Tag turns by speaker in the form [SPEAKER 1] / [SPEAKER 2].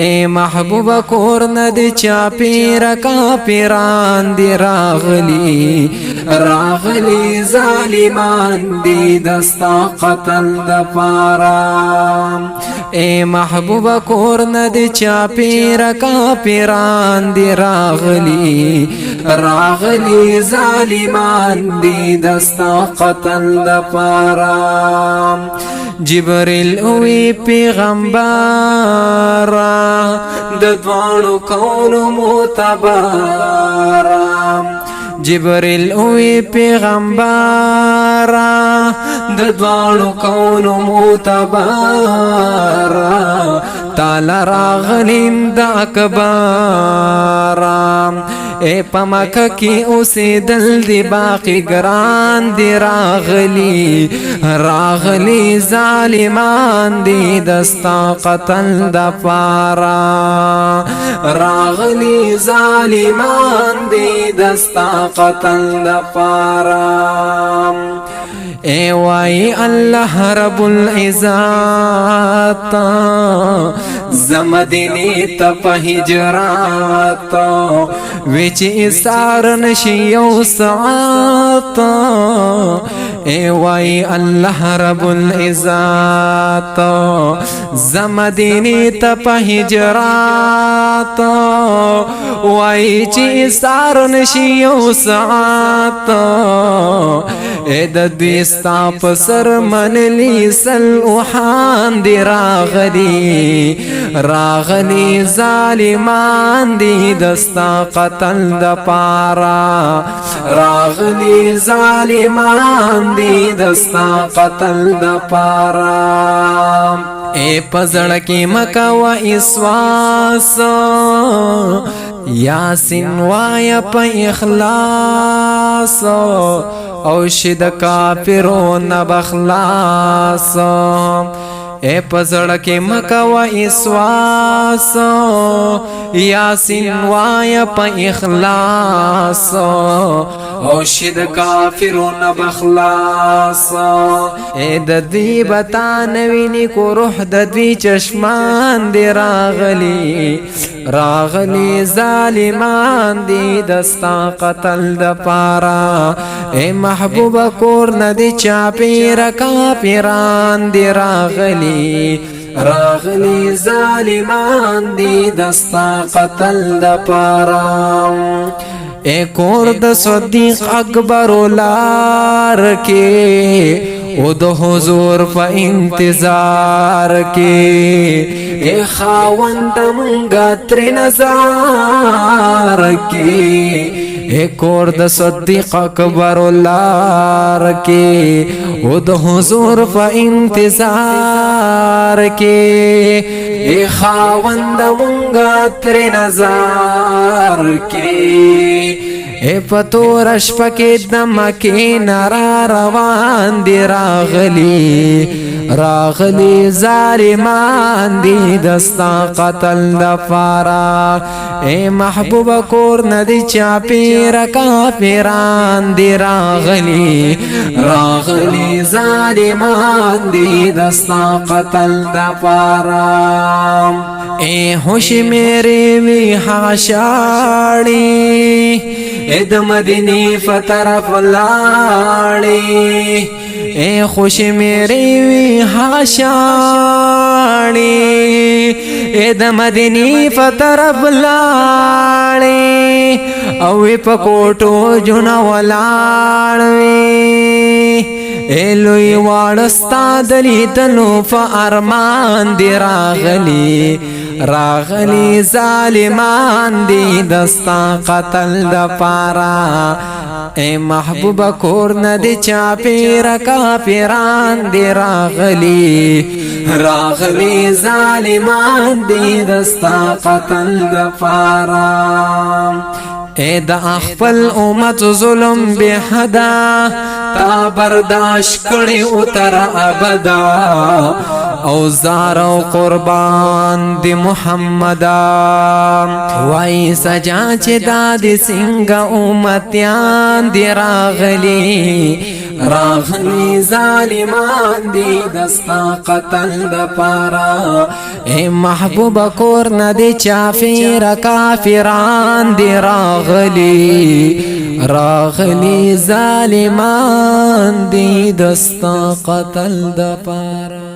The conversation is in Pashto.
[SPEAKER 1] اے محبوب کور ند چا پیر کافران دی راغلی راغلی ظالمان دی دستا قتل د پارا اے محبوب کور ند چا پیر کافران دی راغلی راغلی ظالمان دی دستا قتل د پارا جبريل اوی پیغمبر د دوانو کونو معتبر جبريل اوی پیغمبر د دوانو کونو معتبر تعالی راغلیم د اکبر اے پمکه کی اوسیدل دی باقی گران دی راغلی راغلی ظالمان دی دستا قتل د پارا راغلی ظالمان دی دستا قتل د پارا اے وائی اللہ رب العزت زمدنی تپ ہجرات وچ اسارن شیو ساعت اے وائی اللہ رب العزت زمدنی تپ ہجرات وائی چی اسارن شیو ساعت اے ددوستا پسر منلی سل اوحان دی راغلی راغلی ظالمان دی دستا قتل د پارا راغلی ظالمان دی دستا قتل د پارا اے پزړ کی مکا و اسواس یاسین وایا په اخلاص او شد کافرون بخلاص اے پزړ کې مکا و اسواس یاسین وایا په اخلاص او شد کافرون بخلاص اے د دې بتا نویني کو روح د دې چشمان دی راغلی راغلی ظالمان دی دستا قتل د پارا اے محبوب کور ندی چا پیر کافران دی راغلی راغلی ظالمان دی دستا قتل د پارا اے کور د صدیق اکبر لار کے او د حضور په انتظار کې اے خاوند منګا تر نظر کې اے کور د صدیق اکبر لار کې او د حضور په انتظار کې اے خاوند منګا تر نظر کې اے پتور شپکې د مکې نارا روان دی راغلی راغلی ظالمان دی دستا قتل د پارا اے محبوب کور ندی چا پیر کافران دی راغلی راغلی ظالمان دی دستا قتل د پارا اے ہوش میرے وی حاشاڑی اے د مدینی فطرف لاړی اے خوش میری وی حاشاڑی اے د مدینی فطرف لاړی او پکوټو جن ولاړوی اے لوی واړستا دلی تلو فارمان دی راغلی راغلی ظالمان دی دستا قتل د پارا اے محبوب کور ندی چا پیر کافران دی راغلی راغلی ظالمان دی دستا قتل د پارا اے دا خپل امت ظلم بے حدا تا برداشت کړي او تر ابدا او زار او قربان دی محمد وای سجا چې دا د څنګه امتیان دی راغلی راغلی ظالمان دی دستا قتل د پارا اے محبوب کور ندی چافیر کافران دی راغلی ظالمان دی دستا قتل د پارا